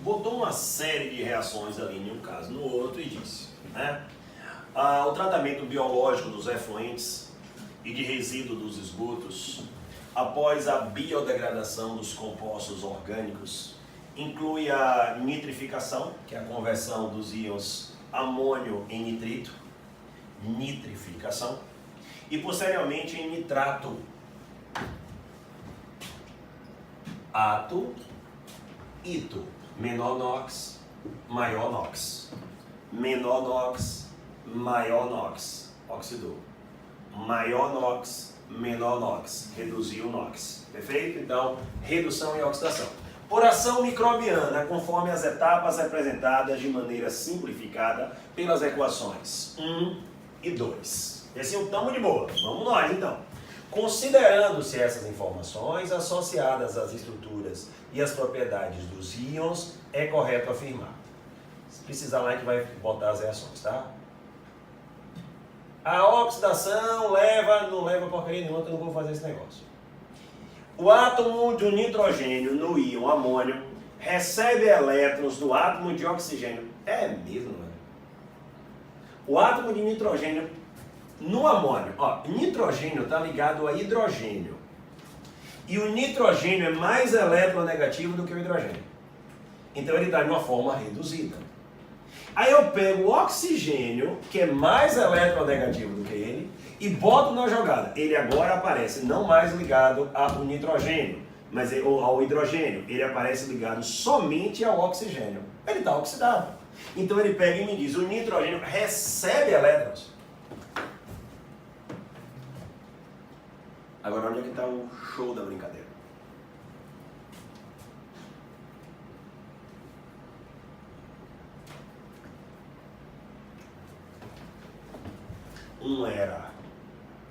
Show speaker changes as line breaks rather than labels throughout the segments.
botou uma série de reações ali em um caso, no outro, e disse, né? O tratamento biológico dos efluentes e de resíduo dos esgotos, após a biodegradação dos compostos orgânicos, inclui a nitrificação, que é a conversão dos íons amônio em nitrito, nitrificação, e posteriormente em nitrato, ato, ito, menor NOx, maior NOx, menor NOx, maior NOx, oxidou, maior NOx, menor NOx, reduziu o NOx, perfeito? Então, redução e oxidação. Por ação microbiana, conforme as etapas representadas de maneira simplificada pelas equações 1 e 2. Esse é o tamo de boa. Vamos nós, então. Considerando-se essas informações associadas às estruturas e às propriedades dos íons, é correto afirmar. Se precisar lá, a gente vai botar as reações, tá? A oxidação não leva porcaria nenhuma, então eu não vou fazer esse negócio. O átomo de nitrogênio no íon amônio recebe elétrons do átomo de oxigênio. É mesmo, né? O átomo de nitrogênio no amônio, nitrogênio está ligado a hidrogênio. E o nitrogênio é mais eletronegativo do que o hidrogênio. Então ele está de uma forma reduzida. Aí eu pego o oxigênio, que é mais eletronegativo do que ele, e boto na jogada. Ele agora aparece não mais ligado ao nitrogênio, mas ao hidrogênio. Ele aparece ligado somente ao oxigênio. Ele está oxidado. Então ele pega e me diz, o nitrogênio recebe elétrons. Agora onde é que está o show da brincadeira? Um era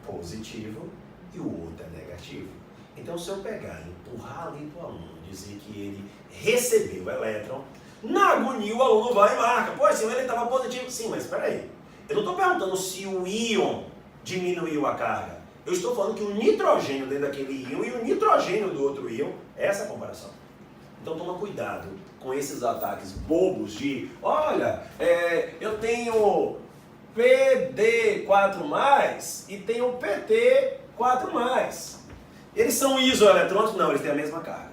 positivo e o outro é negativo. Então, se eu pegar e empurrar ali para o aluno, dizer que ele recebeu o elétron, na agonia o aluno vai e marca. Pô, assim, ele estava positivo. Sim, mas espera aí. Eu não estou perguntando se o íon diminuiu a carga. Eu estou falando que o nitrogênio dentro daquele íon e o nitrogênio do outro íon, essa é a comparação. Então, toma cuidado com esses ataques bobos de, olha, eu tenho PD4+, e tem o PT4+. Eles são isoeletrônicos? Não, eles têm a mesma carga.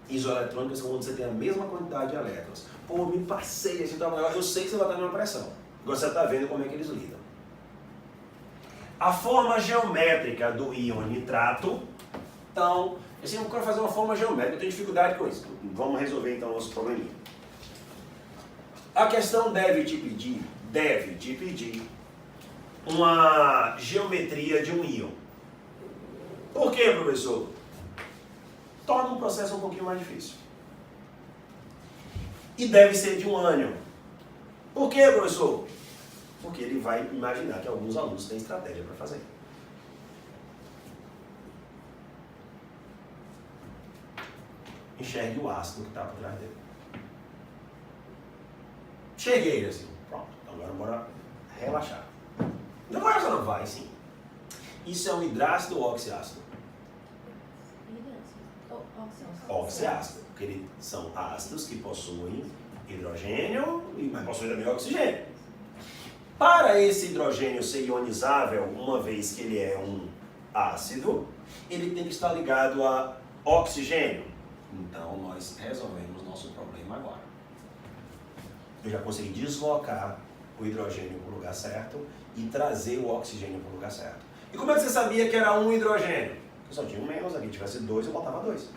Isoeletrônicos são quando você tem a mesma quantidade de elétrons. Pô, me passei, eu sei que você vai estar numa pressão. Agora você está vendo como é que eles lidam. A forma geométrica do íon nitrato. Então, assim, eu quero fazer uma forma geométrica, eu tenho dificuldade com isso. Vamos resolver então o nosso probleminha. A questão deve te pedir uma geometria de um íon. Por quê, professor? Torna o processo um pouquinho mais difícil. E deve ser de um ânion. Por quê, professor? Porque ele vai imaginar que alguns alunos têm estratégia para fazer. Enxergue o ácido que está por trás dele. Cheguei assim, pronto. Agora bora relaxar. Não vai relaxar, não vai, sim. Isso é um hidrácido ou oxiácido? Oxiácido, porque eles são ácidos que possuem hidrogênio, mas possuem também oxigênio. Para esse hidrogênio ser ionizável, uma vez que ele é um ácido, ele tem que estar ligado a oxigênio. Então, nós resolvemos nosso problema agora. Eu já consegui deslocar o hidrogênio para o lugar certo e trazer o oxigênio para o lugar certo. E como é que você sabia que era um hidrogênio? Eu só tinha um menos, aqui tivesse 2, eu botava 2.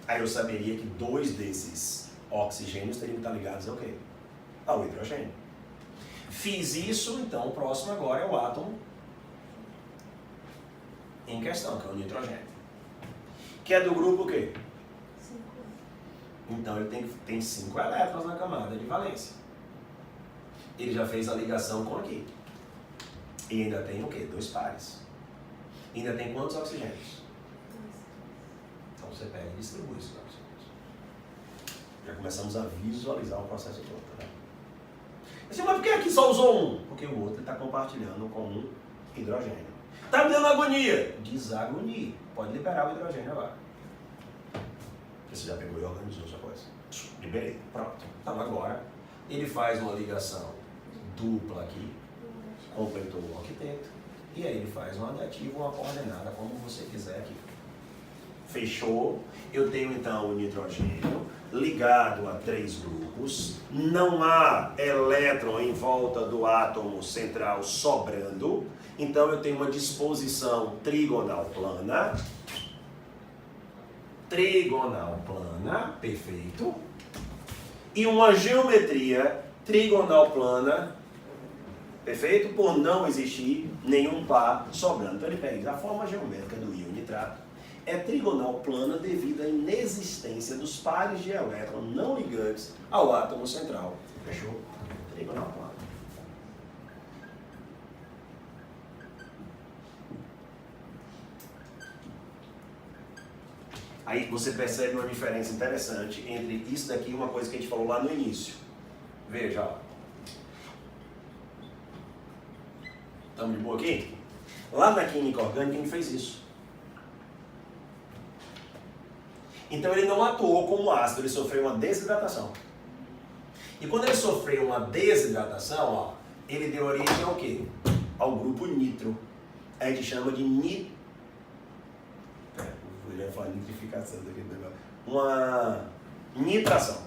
Aí eu saberia que 2 desses oxigênios teriam que estar ligados ao quê? Ao hidrogênio. Fiz isso, então o próximo agora é o átomo em questão, que é o nitrogênio. Que é do grupo o quê?
5.
Então ele tem 5 elétrons na camada de valência. Ele já fez a ligação com aqui. E ainda tem o quê? 2 pares. E ainda tem quantos oxigênios?
2.
Então você pega e distribui esses oxigênios. Já começamos a visualizar o processo todo, né? Assim, mas por que aqui só usou um? Porque o outro está compartilhando com um hidrogênio. Está me dando agonia. Desagonia. Pode liberar o hidrogênio agora. Você já pegou e organizou sua coisa. Liberei. Pronto. Então agora ele faz uma ligação dupla aqui, completou o octeto, e aí ele faz uma negativa, uma coordenada, como você quiser aqui. Fechou? Eu tenho então o nitrogênio ligado a 3 grupos, não há elétron em volta do átomo central sobrando, então eu tenho uma disposição trigonal plana, perfeito, e uma geometria trigonal plana, perfeito, por não existir nenhum par sobrando. Então ele pega a forma geométrica do íon nitrato, é trigonal plana devido à inexistência dos pares de elétron não ligantes ao átomo central. Fechou? Trigonal plana. Aí você percebe uma diferença interessante entre isso daqui e uma coisa que a gente falou lá no início. Veja, ó. Estamos de boa aqui? Lá na química orgânica a gente fez isso. Então ele não atuou como ácido, ele sofreu uma desidratação. E quando ele sofreu uma desidratação, ó, ele deu origem ao quê? Ao grupo nitro. A gente chama de nitrificação daqui do negócio. Uma nitração.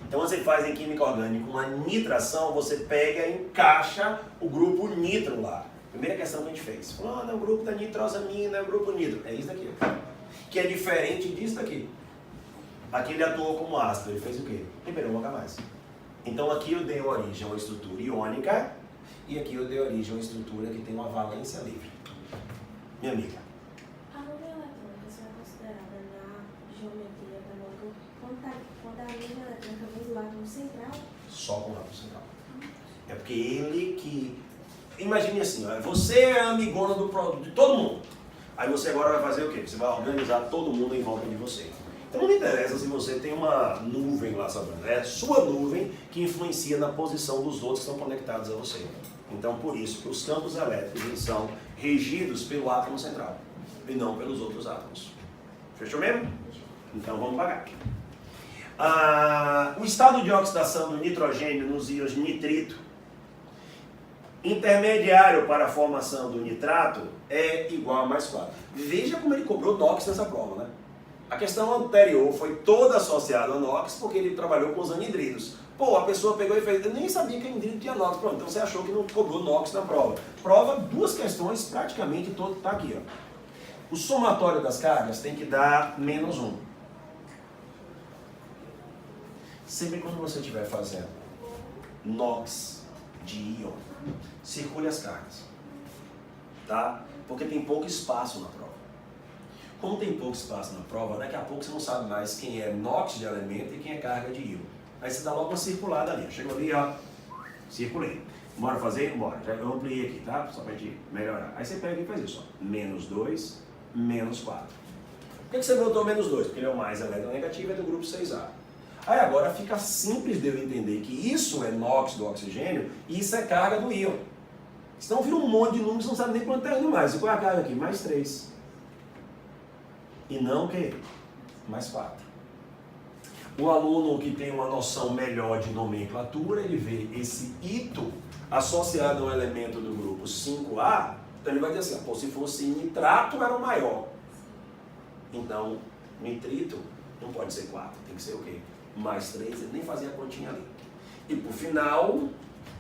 Então você faz em química orgânica uma nitração, você pega e encaixa o grupo nitro lá. Primeira questão que a gente fez. Fulano é o grupo da nitrosamina, é o grupo nitro. É isso daqui. Que é diferente disso daqui. Aqui ele atuou como ácido, ele fez o quê? Liberou um H+. Então aqui eu dei origem a uma estrutura iônica e aqui eu dei origem a uma estrutura que tem uma valência livre. Minha amiga.
A linha eletrônica será considerada na geometria canônica quando a linha eletrônica vem do átomo central?
Só com o átomo central. É porque ele que... Imagine assim, ó, você é amigona de todo mundo. Aí você agora vai fazer o quê? Você vai organizar todo mundo em volta de você. Então não me interessa se você tem uma nuvem lá sobrando. É a sua nuvem que influencia na posição dos outros que estão conectados a você. Então por isso que os campos elétricos eles são regidos pelo átomo central e não pelos outros átomos. Fechou mesmo? Então vamos pagar. O estado de oxidação do nitrogênio nos íons nitrito intermediário para a formação do nitrato é igual a mais 4. Veja como ele cobrou NOx nessa prova, né? A questão anterior foi toda associada a NOx porque ele trabalhou com os anidridos. Pô, a pessoa pegou e fez, eu nem sabia que anidrido tinha NOx. Pronto, então você achou que não cobrou NOx na prova. Prova, 2 questões, praticamente todo está aqui, ó. O somatório das cargas tem que dar -1. Sempre quando você estiver fazendo NOx de íon, circule as cargas, tá? Porque tem pouco espaço na prova. Como tem pouco espaço na prova, daqui a pouco você não sabe mais quem é NOx de elemento e quem é carga de íon. Aí você dá logo uma circulada ali. Chegou ali, ó, circulei. Bora fazer? Bora. Já eu ampliei aqui, tá? Só pra gente melhorar. Aí você pega e faz isso, ó. -2, -4. Por que você botou -2? Porque ele é o mais eletronegativo, é do grupo 6A. Aí agora fica simples de eu entender que isso é NOx do oxigênio e isso é carga do íon. Senão vira um monte de números, você não sabe nem quanto está indo mais. E qual é a carga aqui? +3. E não o quê? +4. O aluno que tem uma noção melhor de nomenclatura, ele vê esse ito associado a um elemento do grupo 5A, então ele vai dizer assim, pô, se fosse nitrato era o maior. Então, nitrito não pode ser 4, tem que ser o quê? +3, ele nem fazia a continha ali. E por final,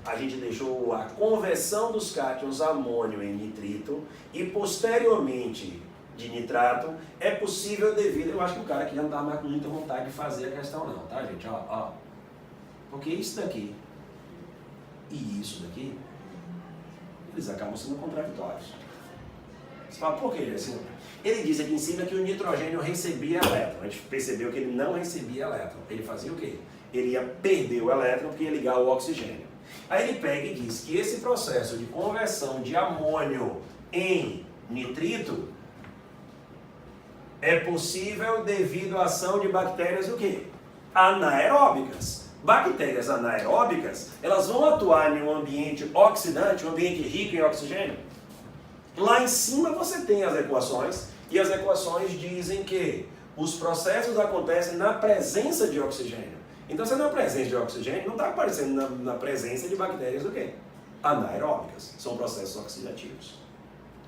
a gente deixou a conversão dos cátions amônio em nitrito e posteriormente de nitrato é possível devido, eu acho que o cara aqui já não estava mais com muita vontade de fazer a questão não, tá gente? Ó. Porque isso daqui e isso daqui, eles acabam sendo contraditórios. Você fala, por que assim? Ele diz aqui em cima que o nitrogênio recebia elétron. A gente percebeu que ele não recebia elétron. Ele fazia o quê? Ele ia perder o elétron porque ia ligar o oxigênio. Aí ele pega e diz que esse processo de conversão de amônio em nitrito é possível devido à ação de bactérias o quê? Anaeróbicas. Bactérias anaeróbicas, elas vão atuar em um ambiente oxidante, um ambiente rico em oxigênio. Lá em cima você tem as equações, e as equações dizem que Os processos acontecem na presença de oxigênio. Então, se na presença de oxigênio, não está aparecendo na presença de bactérias o quê? Anaeróbicas. São processos oxidativos.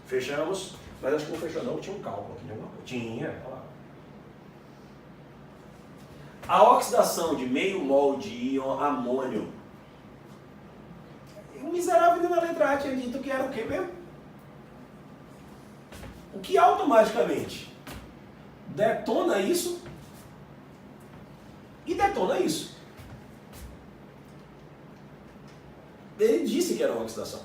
Fechamos? Mas acho que não fechou não, tinha um cálculo aqui. Não? Tinha, olha lá. A oxidação de meio mol de íon amônio. O miserável na letra A tinha dito que era o quê mesmo? O que automaticamente detona isso e detona isso. Ele disse que era uma oxidação.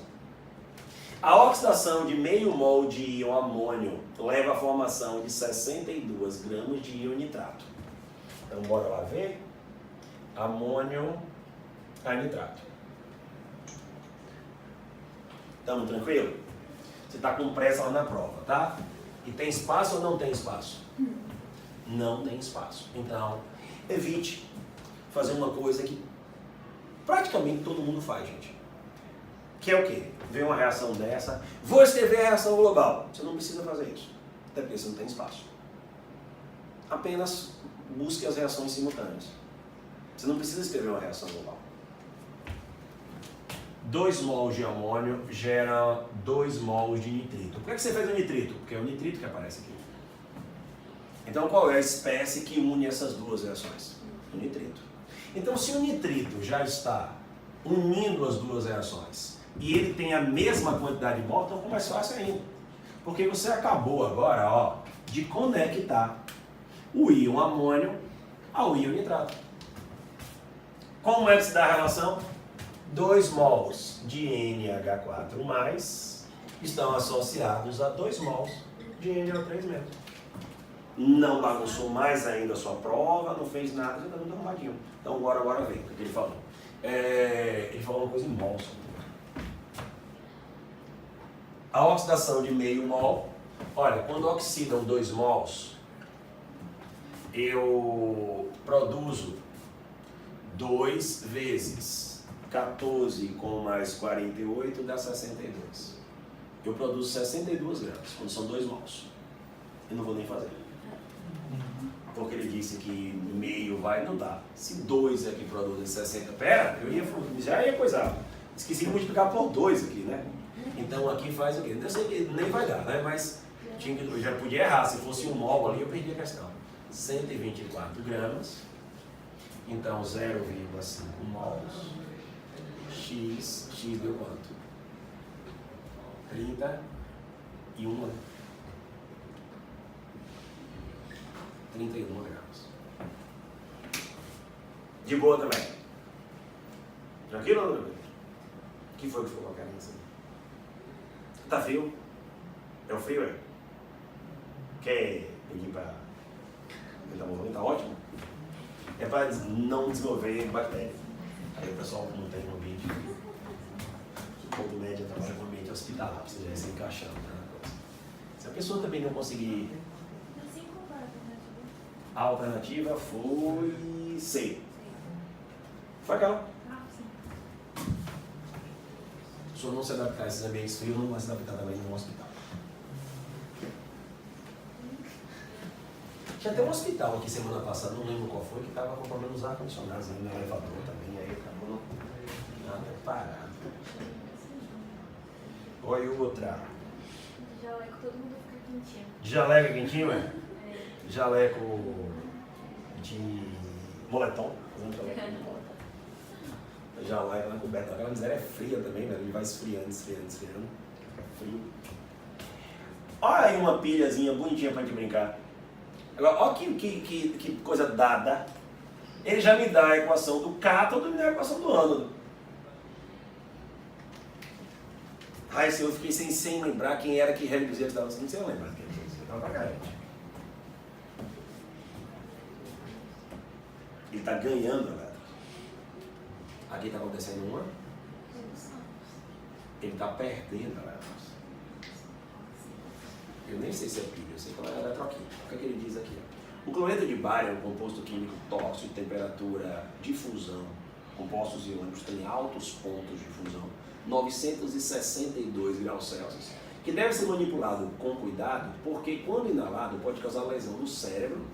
A oxidação de meio mol de íon amônio leva à formação de 62 gramas de íon nitrato. Então, bora lá ver. Amônio a nitrato. Estamos tranquilo? Você está com pressa lá na prova, tá? E tem espaço ou não tem espaço? Não tem espaço. Então, evite fazer uma coisa que praticamente todo mundo faz, gente. Que é o quê? Vê uma reação dessa, vou escrever a reação global. Você não precisa fazer isso, até porque você não tem espaço. Apenas busque as reações simultâneas. Você não precisa escrever uma reação global. 2 mols de amônio gera 2 mols de nitrito. Por que você fez o nitrito? Porque é o nitrito que aparece aqui. Então, qual é a espécie que une essas duas reações? O nitrito. Então, se o nitrito já está unindo as duas reações e ele tem a mesma quantidade de mol, então fica mais fácil ainda. Porque você acabou agora, ó, de conectar o íon amônio ao íon nitrato. Como é que se dá a relação? 2 mols de NH4+, estão associados a 2 mols de NO3-. Não bagunçou mais ainda a sua prova, não fez nada, já está muito arrumadinho. Então agora vem o que ele falou. Ele falou uma coisa em mols. A oxidação de meio mol, olha, quando oxidam 2 mols, eu produzo 2 vezes 14 com mais 48 dá 62. Eu produzo 62 gramas, quando são 2 mols. Eu não vou nem fazer. Porque ele disse que meio vai, não dá. Se 2 aqui produzem 60, pera, já ia coisar. Esqueci de multiplicar por 2 aqui, né? Então aqui faz o quê? Eu sei que nem vai dar, né? Mas eu já podia errar. Se fosse um mol ali, eu perdi a questão. 124 gramas. Então 0,5 mols. X deu quanto? 31. 31 gramas. De boa também. Tranquilo ou não? O que foi que ficou colocando nisso aí? Tá frio? É o frio, é? Quer pedir pra... Tá ótimo? É para não desenvolver bactéria. Aí o pessoal não tem um ambiente. O ponto médio trabalha com ambiente hospitalar, pra você já ir se encaixando na coisa. Se a pessoa também não conseguir. A alternativa foi C. Foi aquela. Se eu não se adaptar a esses ambientes frios, não vai se adaptar também no hospital. Tinha até um hospital aqui semana passada, não lembro qual foi, que estava com problema nos ar-condicionados no elevador também, aí acabou nada parado. Olha outra.
Jaleco, todo mundo fica quentinho.
Jaleco quentinho, é? Jaleco de moletom. Jaleco na coberta. Aquela miséria é fria também, velho. Ele vai esfriando. Frio. Olha aí uma pilhazinha bonitinha pra gente brincar. Agora, olha que coisa dada. Ele já me dá a equação do cátodo e me dá a equação do ânodo. Aí eu fiquei sem lembrar quem era que reduzia. Não sei lembrar quem reduzia. Então pra cá, gente. Ele está ganhando, galera. Aqui está acontecendo uma. Ele está perdendo, galera. Eu nem sei se é pilha, eu sei que é eletroquímica. O que ele diz aqui? O cloreto de bário é um composto químico tóxico de temperatura de fusão. Compostos iônicos têm altos pontos de fusão, 962 graus Celsius, que deve ser manipulado com cuidado, porque quando inalado pode causar lesão no cérebro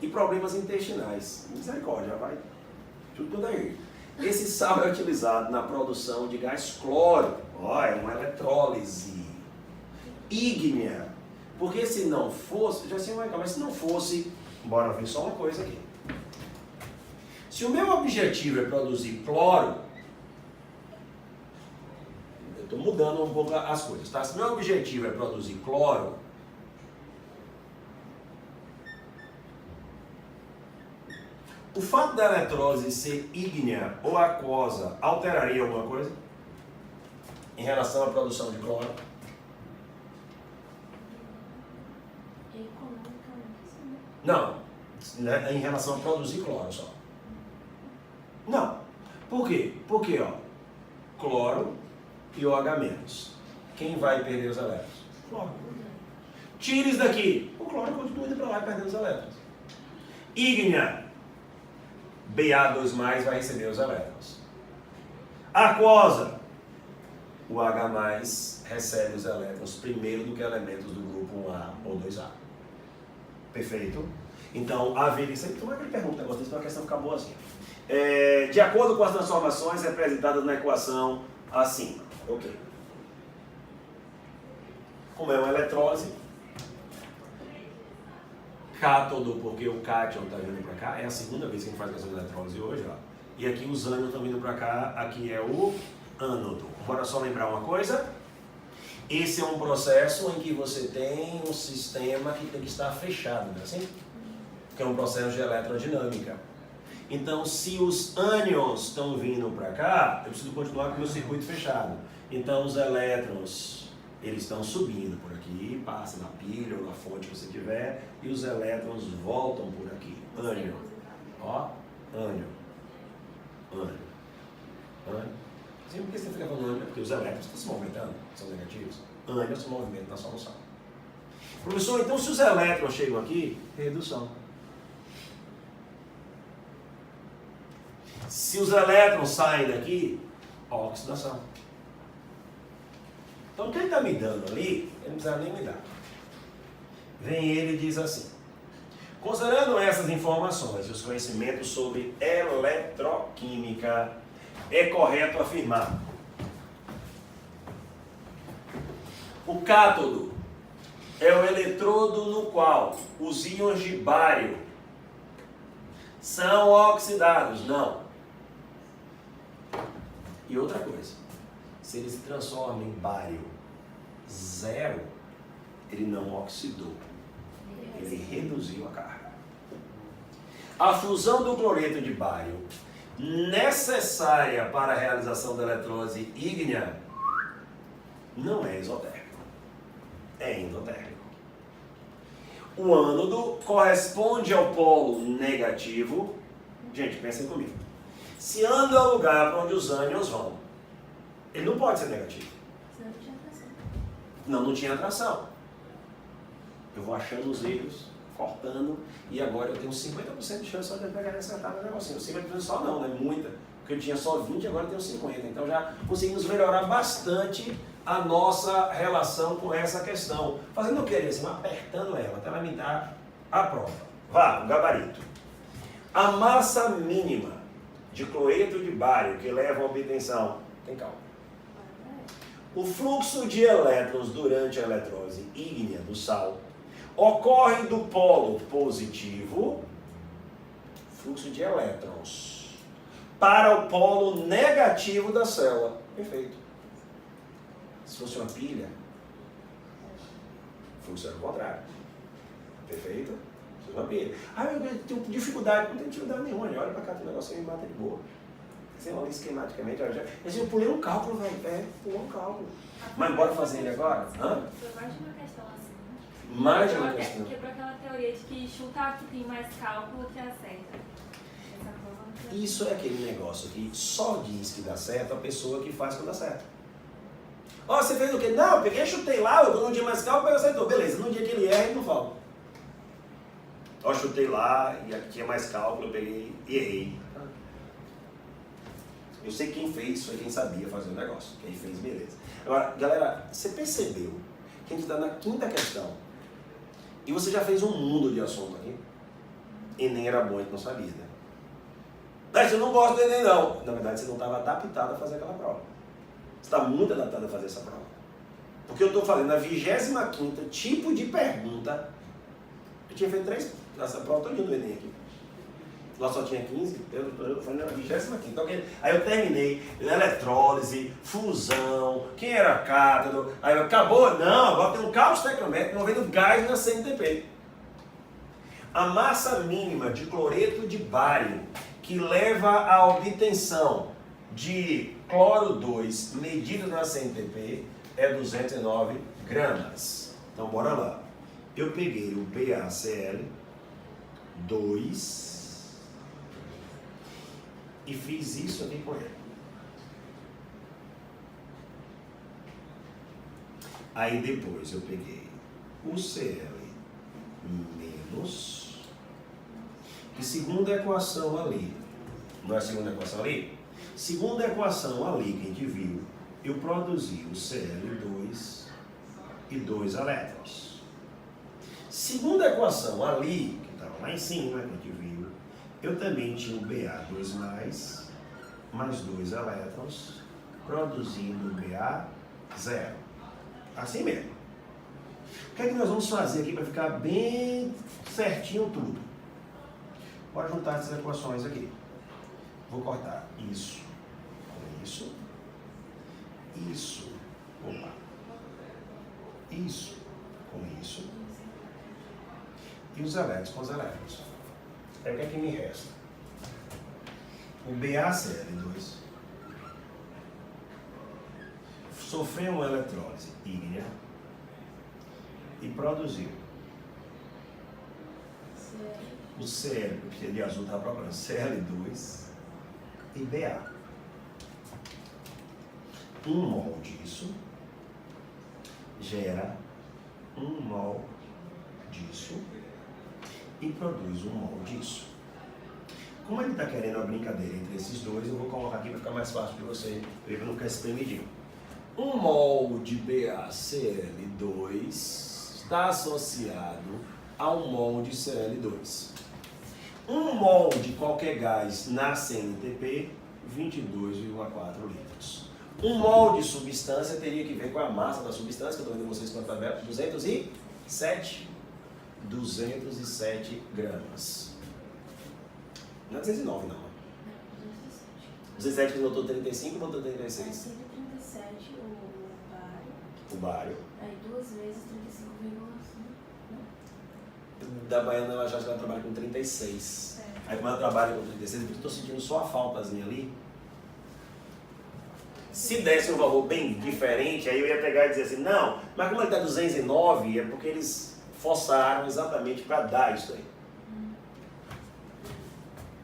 e problemas intestinais. Misericórdia, vai tudo quanto é jeito. Esse sal é utilizado na produção de gás cloro. Ó, é uma eletrólise ígnea. Porque se não fosse, já sei, mas se não fosse, bora ver só uma coisa aqui. Se o meu objetivo é produzir cloro, eu estou mudando um pouco as coisas, tá? Se o meu objetivo é produzir cloro, o fato da eletrólise ser ígnea ou aquosa alteraria alguma coisa em relação à produção de cloro? Não, né, em relação a produzir cloro só. Não. Por quê? Porque, ó, cloro e OH-. Quem vai perder os elétrons? Cloro. Tire isso daqui. O cloro continua indo para lá e perdendo os elétrons. Ígnea. Ba2+ vai receber os elétrons. Aquosa. O H+ recebe os elétrons primeiro do que elementos do grupo 1A ou 2A. Perfeito? Então, haver isso aí, então é que ele pergunta um negócio desse para a questão ficar boazinha. De acordo com as transformações representadas na equação acima. Ok. Como é uma eletrólise, cátodo, porque o cátion está vindo para cá, é a segunda vez que a gente faz questão de eletrólise hoje, ó. E aqui os ânions estão vindo para cá, aqui é o ânodo. Bora só lembrar uma coisa. Esse é um processo em que você tem um sistema que tem que estar fechado, não é assim? Que é um processo de eletrodinâmica. Então, se os ânions estão vindo para cá, eu preciso continuar com o meu circuito fechado. Então, os elétrons, eles estão subindo por aqui, passa na pilha ou na fonte que você tiver, e os elétrons voltam por aqui. Ânion. Ó, ânion. Ânion. Ânion. Sempre que você fica falando ânion, porque os elétrons estão se movimentando, são negativos. Ânion se movimenta na solução. Professor, então se os elétrons chegam aqui, redução. Se os elétrons saem daqui, oxidação. Então, o que ele está me dando ali, ele não precisa nem me dar. Vem ele e diz assim: considerando essas informações e os conhecimentos sobre eletroquímica, é correto afirmar: o cátodo é o eletrodo no qual os íons de bário são oxidados. Não. E outra coisa, se ele se transforma em bário 0, ele não oxidou, ele reduziu a carga. A fusão do cloreto de bário, necessária para a realização da eletrólise ígnea, não é exotérmico, é endotérmico. O ânodo corresponde ao polo negativo. Gente, pensem comigo. Se ânodo é o lugar para onde os ânions vão, ele não pode ser negativo.
Senão não tinha atração.
Não tinha atração. Eu vou achando os erros, cortando, e agora eu tenho 50% de chance só de pegar e acertar no negocinho. 50% só não, né? Muita. Porque eu tinha só 20 e agora eu tenho 50. Então já conseguimos melhorar bastante a nossa relação com essa questão. Fazendo o que, assim, apertando ela, até ela me dar a prova. Vá, o gabarito. A massa mínima de cloreto de bário que leva à obtenção, tem cálculo. O fluxo de elétrons durante a eletrólise ígnea do sal ocorre do polo positivo, fluxo de elétrons, para o polo negativo da célula. Perfeito. Se fosse uma pilha, o fluxo era o contrário. Perfeito? Se fosse uma pilha. Ah, eu tenho dificuldade. Não tem dificuldade nenhuma. Olha pra cá, tem um negocinho e mata de boa. Você olha esquematicamente. Eu pulei um cálculo, velho. Pulou um cálculo. Mas bora fazer ele agora? Hã?
Foi mais de uma questão assim.
Mais de uma questão.
Quebrou aquela teoria de que chutar que tem mais cálculo que acerta.
Isso é aquele negócio que só diz que dá certo a pessoa que faz quando dá certo. Ó, você fez o quê? Não, eu peguei e chutei lá, eu não tinha mais cálculo, ele acertou. Beleza, no dia que ele erra, ele não fala. Ó, chutei lá, e aqui tinha mais cálculo, eu peguei e errei. Eu sei quem fez, foi quem sabia fazer o negócio. Quem fez, beleza. Agora, galera, você percebeu que a gente está na quinta questão e você já fez um mundo de assunto aqui? Enem era bom, a gente não sabia, né? Mas eu não gosto do Enem, não. Na verdade, você não estava adaptado a fazer aquela prova. Você está muito adaptado a fazer essa prova. Porque eu estou fazendo a 25ª tipo de pergunta. Eu tinha feito 3, essa prova toda do Enem aqui. Lá só tinha 15, eu falei na 25ª. Então, aí eu terminei eletrólise, fusão, quem era cátodo, aí acabou, não, agora tem um cálculo estequiométrico envolvendo gás na CNTP. A massa mínima de cloreto de bário que leva à obtenção de cloro 2 medido na CNTP é 209 gramas. Então bora lá. Eu peguei o BaCl 2 e fiz isso aqui com ele. Aí depois eu peguei o Cl menos, e segunda equação ali, não é a segunda equação ali? Segunda equação ali que a gente viu, eu produzi o Cl2 e 2 elétrons. Segunda equação ali, que estava lá em cima, que a gente viu, eu também tinha o Ba2+, mais 2 elétrons, produzindo Ba0. Assim mesmo. O que é que nós vamos fazer aqui para ficar bem certinho tudo? Bora juntar essas equações aqui. Vou cortar isso com isso, isso, opa, isso com isso, e os elétrons com os elétrons. Aí o que é que me resta? O BaCl2 sofreu uma eletrólise ígnea e produziu o Cl, que de azul estava procurando, Cl2 e Ba. 1 mol disso gera 1 mol disso e produz 1 mol disso. Como ele está querendo uma brincadeira entre esses dois, eu vou colocar aqui para ficar mais fácil para você, para não ficar espremidinho. 1 mol de BaCl2 está associado a 1 mol de Cl2. 1 mol de qualquer gás na CNTP, 22,4 litros. 1 mol de substância teria que ver com a massa da substância, que eu estou vendo vocês com a tabela, 207 gramas. Não é 209 não. 207 que botou 35 e botou 36.
É 137 o bário.
O bário.
Aí 2 vezes 35,5.
Da Baiana eu acho que ela trabalha com 36. Aí como ela trabalha com 36, eu estou sentindo só a faltazinha ali. Se desse um valor bem diferente, aí eu ia pegar e dizer assim, não, mas como ele está 209, é porque eles forçaram exatamente para dar isso aí.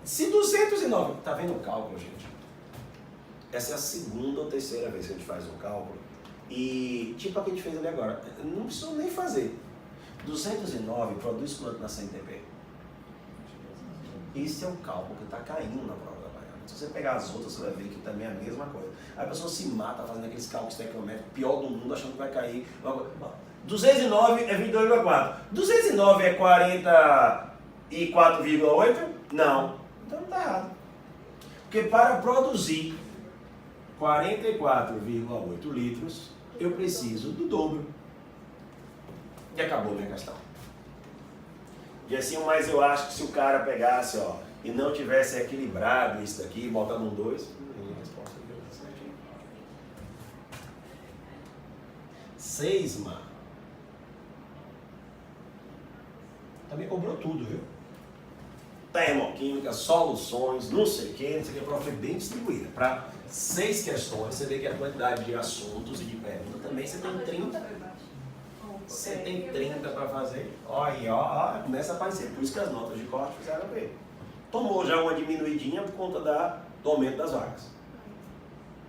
Se 209, tá vendo o cálculo, gente? Essa é a segunda ou terceira vez que a gente faz um cálculo. E tipo a que a gente fez ali agora, não precisa nem fazer. 209 produz quanto na CNTP? Esse é o cálculo que está caindo na prova da Baiana. Se você pegar as outras, você vai ver que também é a mesma coisa. Aí a pessoa se mata fazendo aqueles cálculos estequiométricos, pior do mundo, achando que vai cair. 209 é 22,4. 209 é 44,8? Não. Então não está errado. Porque para produzir 44,8 litros, eu preciso do dobro. E acabou minha questão. E assim, mas eu acho que se o cara pegasse, ó, e não tivesse equilibrado isso daqui, botando um 2, minha resposta deu certinho. 6, mano. Também cobrou tudo, viu? Termoquímica, soluções, não sei o que, a prova foi bem distribuída. Para 6 questões, você vê que a quantidade de assuntos e de perguntas também você tem 30. Você tem 30 para fazer, ó, começa a aparecer. Por isso que as notas de corte fizeram bem. Tomou já uma diminuidinha por conta do aumento das vagas.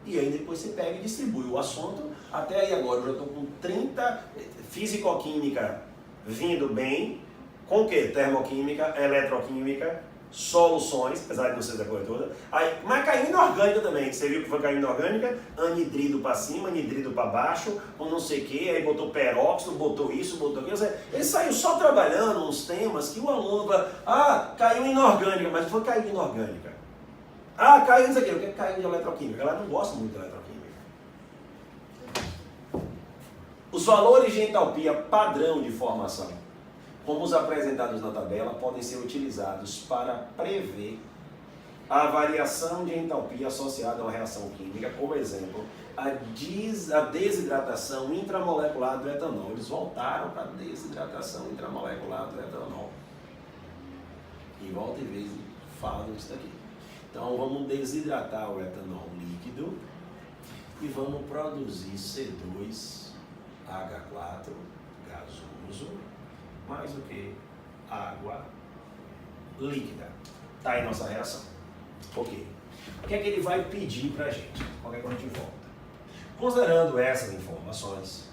E aí depois você pega e distribui o assunto. Até aí agora eu já estou com 30, físico-química vindo bem. Com o quê? Termoquímica, eletroquímica, soluções, apesar de não ser da coisa toda. Aí, mas caiu inorgânica também. Você viu que foi caindo inorgânica? Anidrido para cima, anidrido para baixo, com não sei o que, aí botou peróxido, botou isso, botou aquilo. Ele saiu só trabalhando uns temas que o aluno fala, caiu inorgânica, mas não foi cair inorgânica. Caiu isso aqui, eu quero cair de eletroquímica. Ela não gosta muito de eletroquímica. Os valores de entalpia padrão de formação, como os apresentados na tabela, podem ser utilizados para prever a variação de entalpia associada a uma reação química, por exemplo, a desidratação intramolecular do etanol. Eles voltaram para a desidratação intramolecular do etanol. E volta e vez falam isso daqui. Então vamos desidratar o etanol líquido e vamos produzir C2H4 gasoso, mais o que? Água líquida. Está aí nossa reação. Ok. O que é que ele vai pedir para a gente? Qualquer coisa a gente volta. Considerando essas informações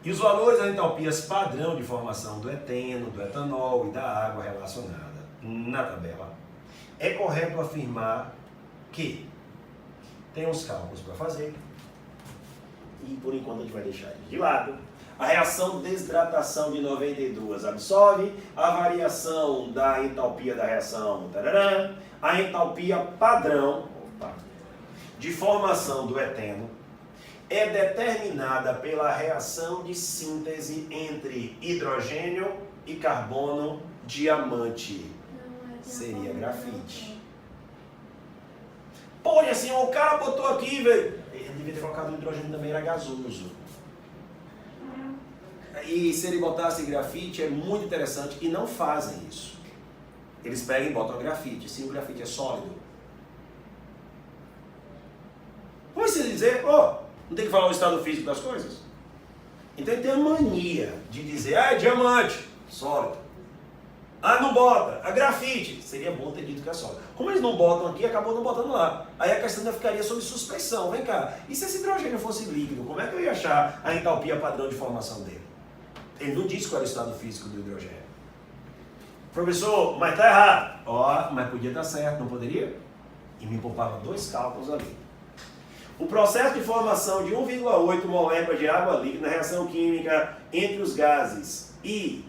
e os valores das entalpias padrão de formação do eteno, do etanol e da água relacionada na tabela, é correto afirmar que tem uns cálculos para fazer e por enquanto a gente vai deixar ele de lado. A reação de desidratação de 92 absorve, a variação da entalpia da reação, a entalpia padrão de formação do eteno é determinada pela reação de síntese entre hidrogênio e carbono diamante. Seria grafite. Pô, e assim, o cara botou aqui, velho. Ele devia ter colocado o hidrogênio também, era gasoso. E se ele botasse grafite, é muito interessante, e não fazem isso. Eles pegam e botam grafite, sim, o grafite é sólido. Como se dizer, não tem que falar o estado físico das coisas? Então ele tem a mania de dizer, é diamante, sólido. Não bota, grafite, seria bom ter dito que é sólido. Como eles não botam aqui, acabou não botando lá. Aí a questão ainda ficaria sob suspeição. Vem cá, e se esse hidrogênio fosse líquido, como é que eu ia achar a entalpia padrão de formação dele? Ele não disse qual era o estado físico do hidrogênio. Professor, mas está errado. Mas podia estar certo, não poderia? E me poupava 2 cálculos ali. O processo de formação de 1,8 moléculas de água líquida na reação química entre os gases e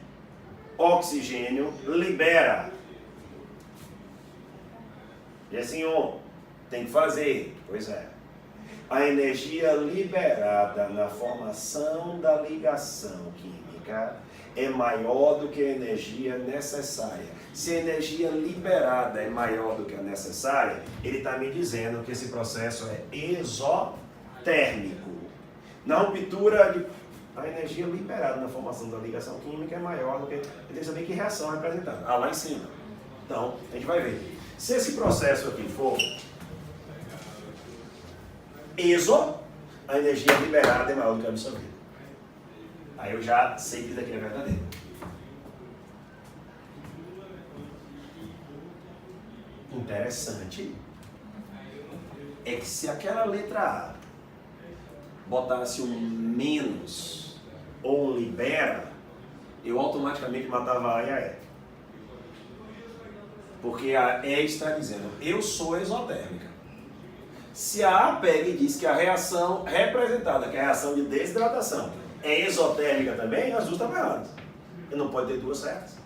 oxigênio libera. E assim, tem que fazer. Pois é. A energia liberada na formação da ligação química é maior do que a energia necessária. Se a energia liberada é maior do que a necessária, ele está me dizendo que esse processo é exotérmico. Na ruptura, a energia liberada na formação da ligação química é maior do que... Eu tenho que saber que reação é representada. Lá em cima. Então, a gente vai ver. Se esse processo aqui for a energia liberada é maior do que a absorvida. Aí eu já sei que isso aqui é verdadeiro. Interessante é que se aquela letra A botasse um menos ou um libera, eu automaticamente matava a E e a E. Porque a E está dizendo, eu sou exotérmica. Se a A pega e diz que a reação representada, que é a reação de desidratação, é exotérmica também, as duas estavam erradas. Eu não pode ter duas certas.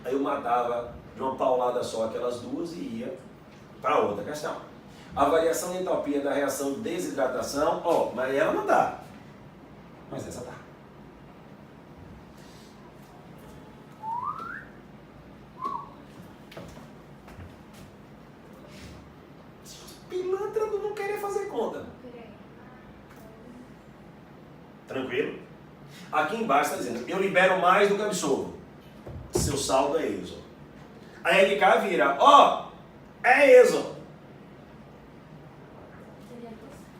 Aí eu matava de uma paulada só aquelas duas e ia para outra questão. A variação de entalpia da reação de desidratação, mas ela não dá. Mas essa dá. Pilantra do não querer fazer conta. Tranquilo? Aqui embaixo está dizendo, eu libero mais do que absorvo. Seu saldo é ESO. Aí LK vira, é ESO.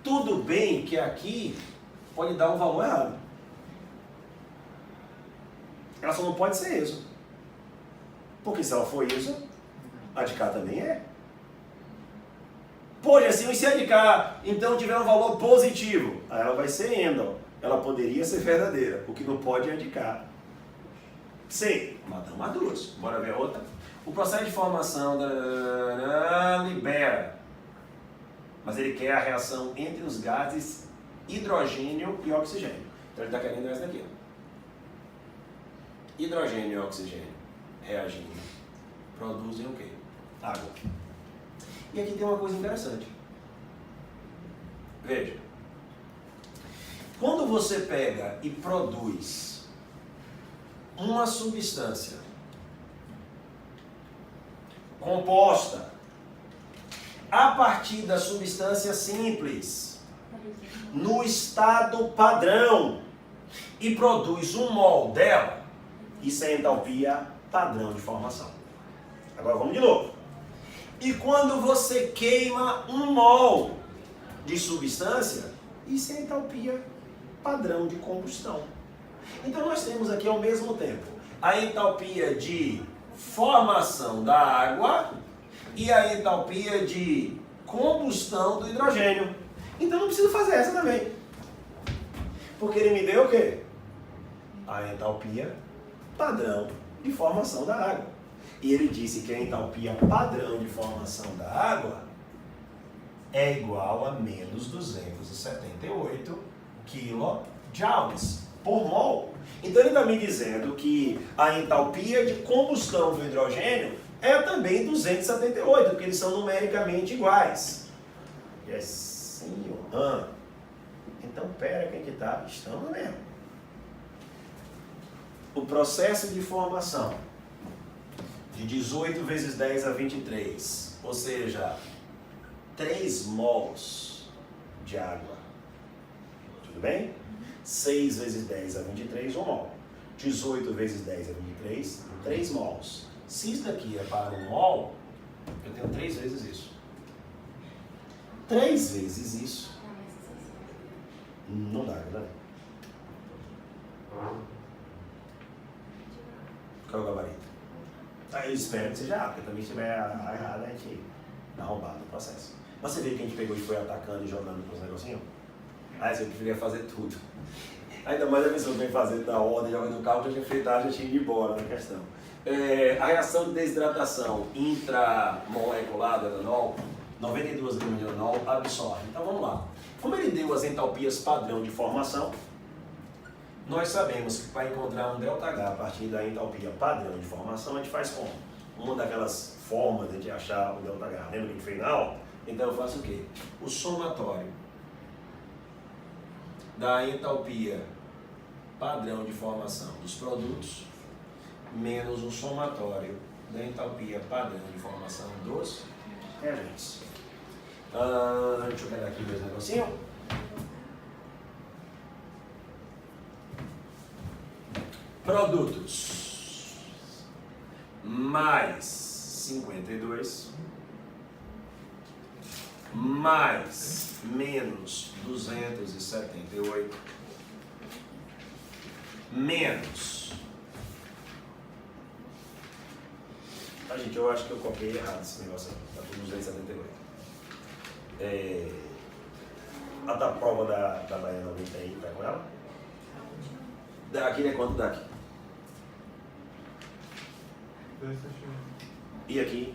Tudo bem que aqui pode dar um valor errado. Ela só não pode ser ESO. Porque se ela for ESO, a de cá também é. Pode assim, se a de cá então tiver um valor positivo, aí ela vai ser endo. Ela poderia ser verdadeira, o que não pode é a de cá. C, matamos as duas. Bora ver a outra. O processo de formação libera, mas ele quer a reação entre os gases hidrogênio e oxigênio. Então ele está querendo essa daqui. Hidrogênio e oxigênio reagindo produzem o quê? Água. E aqui tem uma coisa interessante. Veja. Quando você pega e produz uma substância composta a partir da substância simples no estado padrão e produz um mol dela, isso é entalpia padrão de formação. Agora vamos de novo. E quando você queima um mol de substância, isso é entalpia padrão de combustão. Então nós temos aqui ao mesmo tempo a entalpia de formação da água e a entalpia de combustão do hidrogênio. Então não preciso fazer essa também. Porque ele me deu o quê? A entalpia padrão de formação da água. E ele disse que a entalpia padrão de formação da água é igual a menos 278 kJ por mol. Então ele está me dizendo que a entalpia de combustão do hidrogênio é também 278, porque eles são numericamente iguais. E é sim, então pera, quem que tá? Estamos mesmo. O processo de formação de 18 vezes 10 a 23, ou seja, 3 mols de água. Tudo bem? 6 vezes 10 a 23, 1 mol. 18 vezes 10 a 23, 3 mols. Se isso daqui é para 1 mol, eu tenho 3 vezes isso. 3 vezes isso. Não dá, não dá. Qual é o gabarito? Aí eu espero que seja rápido, porque também se tiver errado, a gente dá arrombado no processo. Mas você viu que a gente pegou e foi atacando e jogando com os negocinhos? Aí você preferia fazer tudo. Ainda mais a pessoa que vem fazer da ordem, joga no carro, já tinha feito, já tinha ido embora na questão. A reação de desidratação intramolecular do etanol, 92 gramas de etanol absorve. Então vamos lá. Como ele deu as entalpias padrão de formação, nós sabemos que para encontrar um ΔH a partir da entalpia padrão de formação, a gente faz como? Uma daquelas formas de a gente achar o ΔH. Lembra que a gente fez na aula? Então eu faço o quê? O somatório da entalpia padrão de formação dos produtos menos o somatório da entalpia padrão de formação dos reagentes. Deixa eu pegar aqui dois negocinhos. Produtos mais 52 mais menos 278 menos. Ah, gente, eu acho que eu copiei errado esse negócio. Tá tudo 278. A da prova da Baiana 90 aí, tá com ela? Aqui é quanto daqui?
281.
E aqui?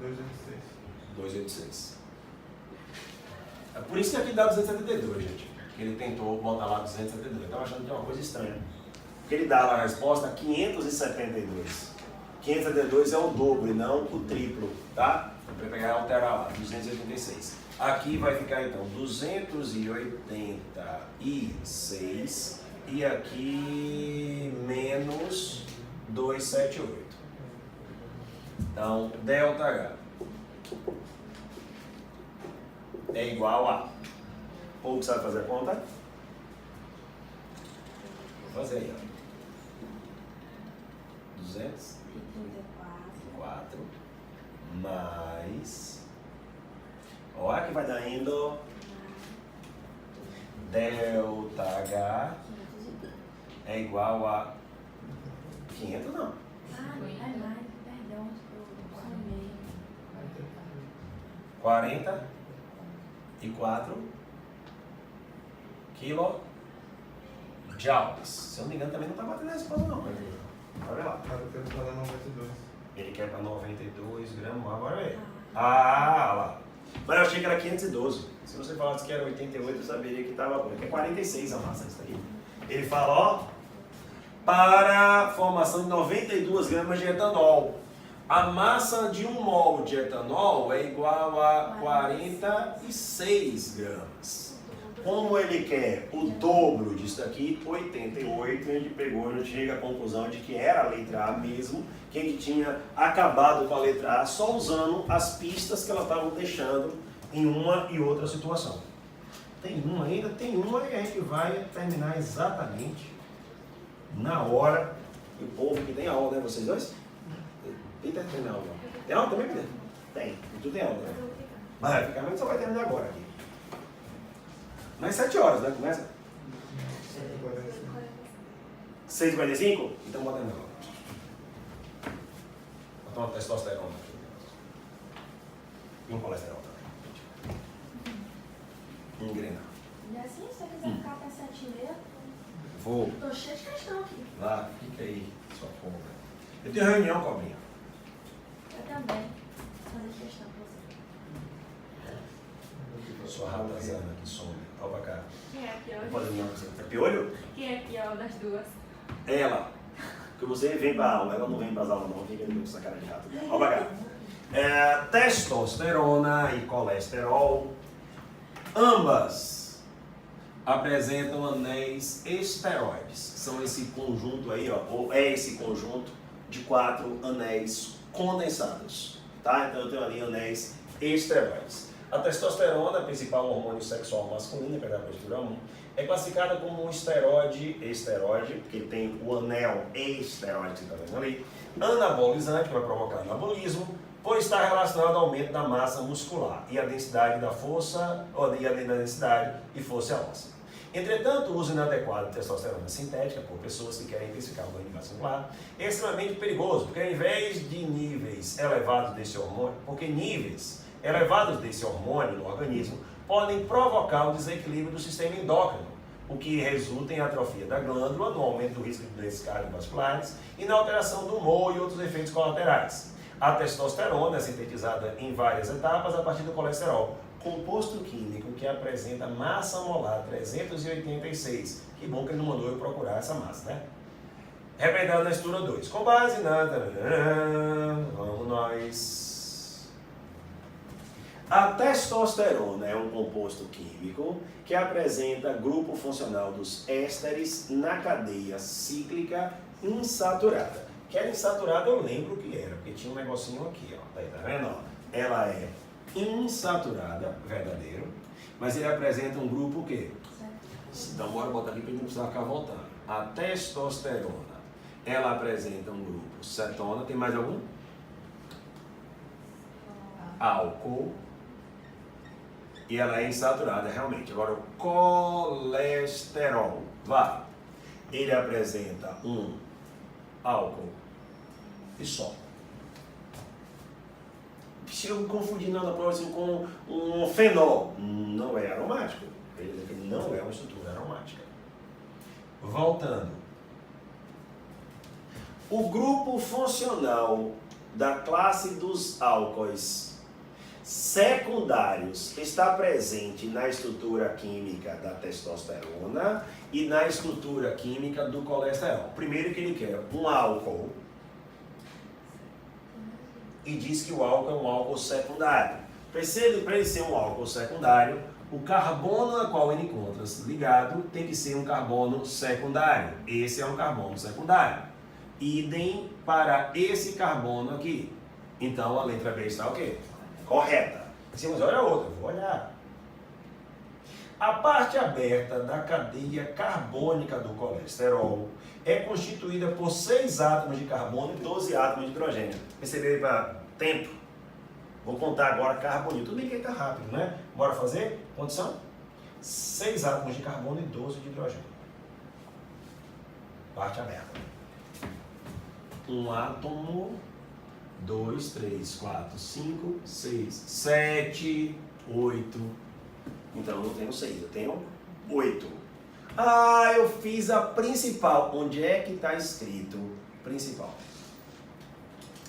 286.
286. É por isso que aqui dá 272, gente. Que ele tentou botar lá 272. Eu estava achando que é uma coisa estranha. Porque ele dá lá a resposta 572. 572 é o dobro e não o triplo, tá? Para pegar e alterar lá, 286. Aqui vai ficar então 286 e aqui menos 278. Então, ΔH é igual a... Ou que sabe fazer a conta? Vou fazer aí, ó. 234 mais... Olha que vai dar indo... ΔH é igual a 500, não.
Ah, é mais, perdão, eu somei.
44 kilojoules. Se eu não me engano, também não está batendo a resposta, não. Olha lá.
Cara, eu quero falar 92.
Ele quer para 92 gramas, agora é. Ah, lá. Mas eu achei que era 512. Se você falasse que era 88, eu saberia que estava bom. Aqui é 46 a massa isso aqui. Ele fala, ó, para a formação de 92 gramas de etanol. A massa de 1 mol de etanol é igual a 46 gramas. Como ele quer o dobro disso daqui, 88, a gente pegou e a gente chega à conclusão de que era a letra A mesmo, que a gente tinha acabado com a letra A só usando as pistas que elas estavam deixando em uma e outra situação. Tem uma ainda? Tem uma e a gente vai terminar exatamente na hora. E o povo que tem aula, né? Vocês dois? Quem tem aula? Tem aula também, Pedro? Tem. Tu tem aula, né? Vai ficar, mas só vai terminar agora aqui. Mas 7 horas, né? Começa? 6h45? Então bota na aula. Bota uma testosterona aqui. E um colesterol também. Engrenar.
E assim, se você quiser ficar até 7h30,
Vou.
tô cheio de questão aqui.
Lá, fica aí, sua folga. Eu tenho reunião, Cobrinha.
Eu também. Vou fazer questão pra você.
Sua ratazana que some. Olha pra cá.
Quem é pior?
Não pode não, você é piolho?
Quem é pior das duas?
Ela. Porque você vem pra aula, ela não vem pras aulas não, fica ali com essa cara de rato. Olha pra cá. Testosterona e colesterol, ambas apresentam anéis esteroides. São esse conjunto aí, ó, ou é esse conjunto de 4 anéis condensados, tá? Então eu tenho ali anéis esteroides. A testosterona, principal hormônio sexual masculino, pela postura 1, é classificada como um esteroide, porque tem o anel esteroide que você está vendo ali, anabolizante, que vai provocar anabolismo, pois está relacionado ao aumento da massa muscular e a densidade da força, ou a densidade e força óssea. Entretanto, o uso inadequado de testosterona sintética por pessoas que querem intensificar o ganho de massa muscular é extremamente perigoso, porque ao invés de níveis elevados desse hormônio, no organismo podem provocar o desequilíbrio do sistema endócrino, o que resulta em atrofia da glândula, no aumento do risco de doenças cardiovasculares e na alteração do humor e outros efeitos colaterais. A testosterona é sintetizada em várias etapas a partir do colesterol, composto químico que apresenta massa molar 386. Que bom que ele não mandou eu procurar essa massa, né? Representado na estrutura 2. Com base na... Vamos nós... A testosterona é um composto químico que apresenta grupo funcional dos ésteres na cadeia cíclica insaturada. Que era insaturada eu lembro o que era, porque tinha um negocinho aqui, ó. Tá vendo? Ela é insaturada, verdadeiro, mas ele apresenta um grupo o quê? Então bora botar aqui para a gente não precisar ficar voltando. A testosterona, ela apresenta um grupo cetona, tem mais algum? Álcool. E ela é insaturada, realmente. Agora, o colesterol, vai. Ele apresenta um álcool e só. Se eu confundir na prova assim, com um fenol, não é aromático. Ele não é uma estrutura aromática. Voltando. O grupo funcional da classe dos álcoois secundários está presente na estrutura química da testosterona e na estrutura química do colesterol. Primeiro que ele quer um álcool e diz que o álcool é um álcool secundário. Para ele ser um álcool secundário, o carbono a qual ele encontra-se ligado tem que ser um carbono secundário. Esse é um carbono secundário. Idem para esse carbono aqui. Então a letra B está o quê? Correta. Se você olha a outra, eu vou olhar. A parte aberta da cadeia carbônica do colesterol é constituída por 6 átomos de carbono e 12 átomos de hidrogênio. Perceberam para tempo? Vou contar agora carbonil. Tudo bem que ele está rápido, né? Bora fazer? Condição? 6 átomos de carbono e 12 de hidrogênio. Parte aberta. Um átomo... 2, 3, 4, 5, 6, 7, 8. Então eu não tenho 6, eu tenho 8. Ah, eu fiz a principal. Onde é que está escrito principal?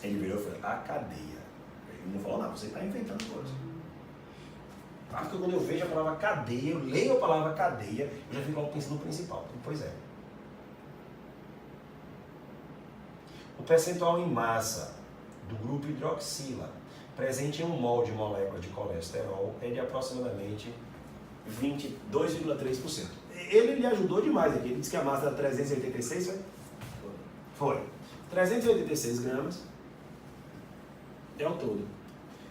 Ele virou e falou, a cadeia. Ele não falou nada, você está inventando coisa. Porque quando eu vejo a palavra cadeia, eu leio a palavra cadeia, eu já fico logo pensando no principal. Pois é. O percentual em massa do grupo hidroxila presente em um mol de molécula de colesterol é de aproximadamente 22,3%. Ele lhe ajudou demais aqui. Ele disse que a massa era 386, foi? Foi. 386 gramas é o todo.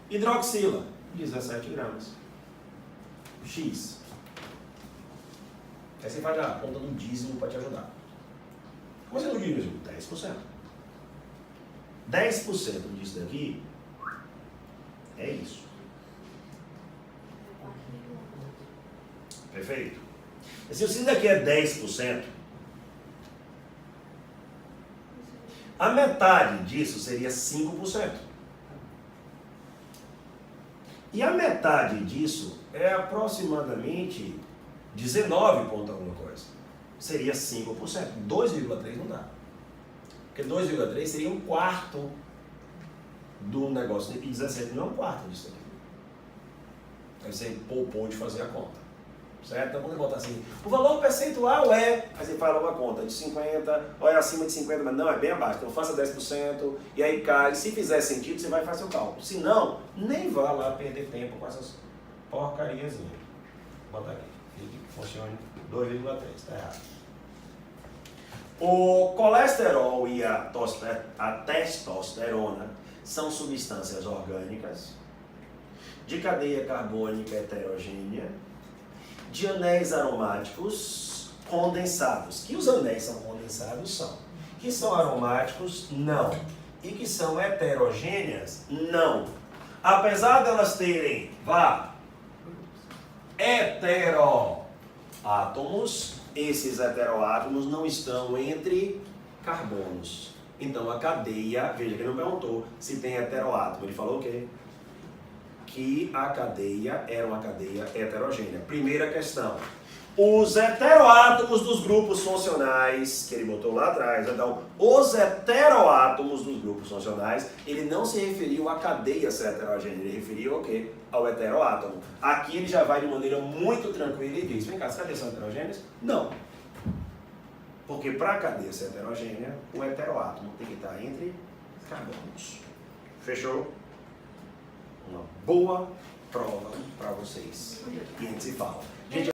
Hidroxila, 17 gramas. X. Aí você faz a conta do dízimo para te ajudar. Como você não dízimo? 10%. 10% disso daqui é isso. Perfeito? E se isso daqui é 10%, a metade disso seria 5%. E a metade disso é aproximadamente 19 ponto alguma coisa. Seria 5%. 2,3 não dá. Porque 2,3 seria um quarto do negócio. E 17 não é um quarto disso aqui. Aí você poupou de fazer a conta. Certo? Então quando eu botar assim, o valor percentual é, aí você faz uma conta de 50, ou é acima de 50, mas não, é bem abaixo. Então faça 10%, e aí cai. Se fizer sentido, você vai fazer seu cálculo. Se não, nem vá lá perder tempo com essas porcariazinhas. Bota aqui. Funcione 2,3, tá errado. O colesterol e a testosterona são substâncias orgânicas de cadeia carbônica heterogênea, de anéis aromáticos condensados. Que os anéis são condensados? São. Que são aromáticos? Não. E que são heterogêneas? Não. Apesar delas terem, heteroátomos, esses heteroátomos não estão entre carbonos. Então a cadeia, veja que ele não perguntou se tem heteroátomo, ele falou o quê? Que a cadeia era uma cadeia heterogênea. Primeira questão. Os heteroátomos dos grupos funcionais, que ele botou lá atrás, então, os heteroátomos dos grupos funcionais, ele não se referiu à cadeia ser heterogênea, ele referiu ao quê? Ao heteroátomo. Aqui ele já vai de maneira muito tranquila e diz, vem cá, as cadeias são heterogêneas? Não. Porque para a cadeia ser heterogênea, o heteroátomo tem que estar entre carbonos. Fechou? Uma boa prova para vocês. E a gente se fala. Gente,